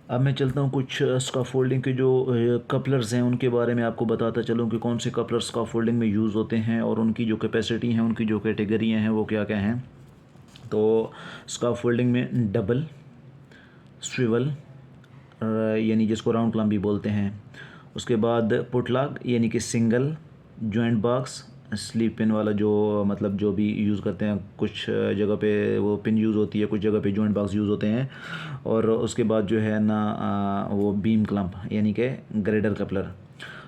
अब मैं चलता हूँ कुछ स्काफोल्डिंग के जो कपलर्स हैं उनके बारे में आपको बताता चलूँ कि कौन से कपलर स्काफोल्डिंग में यूज़ होते हैं और उनकी जो कैपेसिटी हैं, उनकी जो कैटेगरियाँ हैं वो क्या क्या हैं। तो स्काफोल्डिंग में डबल, स्विवल यानी जिसको राउंड क्लम भी बोलते हैं, उसके बाद पुटलॉक यानी कि single, joint box, sleep pin वाला जो मतलब जो भी यूज़ करते हैं, कुछ जगह पे वो पिन यूज़ होती है, कुछ जगह पे जॉइंट बॉक्स यूज़ होते हैं। और उसके बाद जो है ना वो बीम क्लम्प यानी कि ग्रेडर कपलर।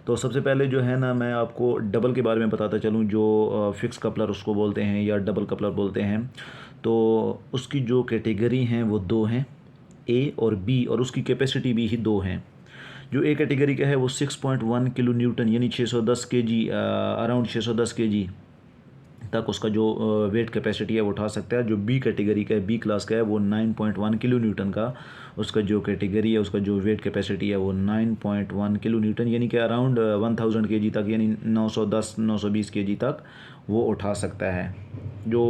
तो सबसे पहले जो है ना मैं आपको डबल के बारे में बताता चलूँ, जो फिक्स कपलर उसको बोलते हैं या डबल कपलर बोलते हैं। तो उसकी जो कैटेगरी हैं वो दो हैं, ए और बी, और उसकी कैपेसिटी भी ही दो हैं। जो ए कैटेगरी का है वो 6.1 किलो न्यूटन यानी 610 केजी, अराउंड 610 केजी तक उसका जो वेट कैपेसिटी है वो उठा सकता है। जो बी कैटेगरी का है, बी क्लास का है, वो 9.1 किलो न्यूटन का उसका जो कैटेगरी है, उसका जो वेट कैपेसिटी है वो 9.1 किलो न्यूटन यानी कि अराउंड 1000 केजी तक, यानी 910 920 केजी तक वो उठा सकता है। जो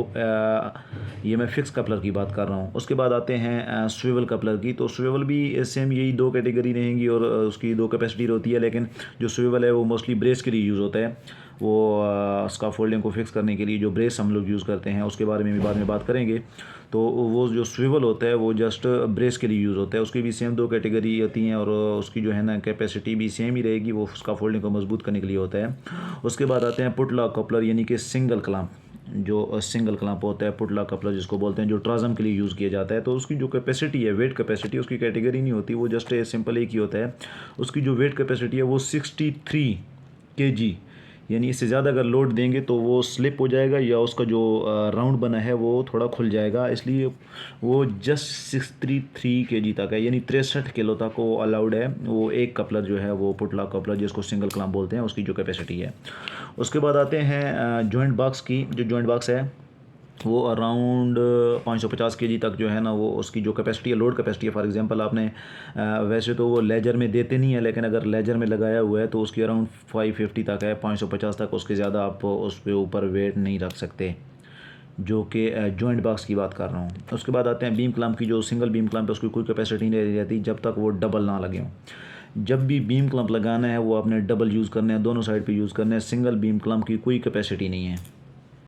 ये मैं फिक्स कपलर की बात कर रहा हूँ। उसके बाद आते हैं स्विवल कपलर की। तो स्विवल भी सेम यही दो कैटेगरी रहेंगी और उसकी दो कैपेसिटी होती है, लेकिन जो स्विवल है वो मोस्टली ब्रेस के लिए यूज़ होता है। वो स्काफोल्डिंग को फिक्स करने के लिए जो ब्रेस हम लोग यूज़ करते हैं उसके बारे में भी बाद में बात करेंगे। तो वो जो स्विवल होता है वो जस्ट ब्रेस के लिए यूज़ होता है। उसकी भी सेम दो कैटेगरी होती हैं और उसकी जो है ना कैपेसिटी भी सेम ही रहेगी, वो स्काफोल्डिंग को मजबूत करने के लिए होता है। उसके बाद आते हैं पुटलॉक कपलर यानी कि सिंगल क्लैंप। जो सिंगल क्लैंप होता है, पुटलॉक कपलर जिसको बोलते हैं, जो ट्राजम के लिए यूज़ किया जाता है। तो उसकी जो कैपेसिटी है, वेट कैपेसिटी, उसकी कैटेगरी नहीं होती, वो जस्ट सिंपल एक ही होता है। उसकी जो वेट कैपेसिटी है वो 63 केजी, यानी इससे ज़्यादा अगर लोड देंगे तो वो स्लिप हो जाएगा या उसका जो राउंड बना है वो थोड़ा खुल जाएगा, इसलिए वो जस्ट 63 केजी तक है, यानी 63 किलो तक वो अलाउड है। वो एक कपलर जो है वो पुटलॉक कपलर जिसको सिंगल क्लैंप बोलते हैं, उसकी जो कैपेसिटी है। उसके बाद आते हैं जॉइंट बॉक्स की। जो जॉइंट बॉक्स है वो अराउंड 550 केजी तक जो है ना वो उसकी जो कैपेसिटी है, लोड कैपेसिटी है। फॉर एग्जांपल आपने वैसे तो वो लेजर में देते नहीं है, लेकिन अगर लेजर में लगाया हुआ है तो उसकी अराउंड 550 तक है, 550 तक, उसके ज़्यादा आप उस पर ऊपर वेट नहीं रख सकते, जो कि जॉइंट बॉक्स की बात कर रहा हूँ। उसके बाद आते हैं बीम क्लैंप की। जो सिंगल बीम क्लैंप है उसकी कोई कैपेसिटी नहीं रहती जब तक वो डबल ना लगे हों। जब भी बीम क्लैंप लगाना है वो आपने डबल यूज़ करना है, दोनों साइड पे यूज़ करना है। सिंगल बीम क्लैंप की कोई कैपेसिटी नहीं है।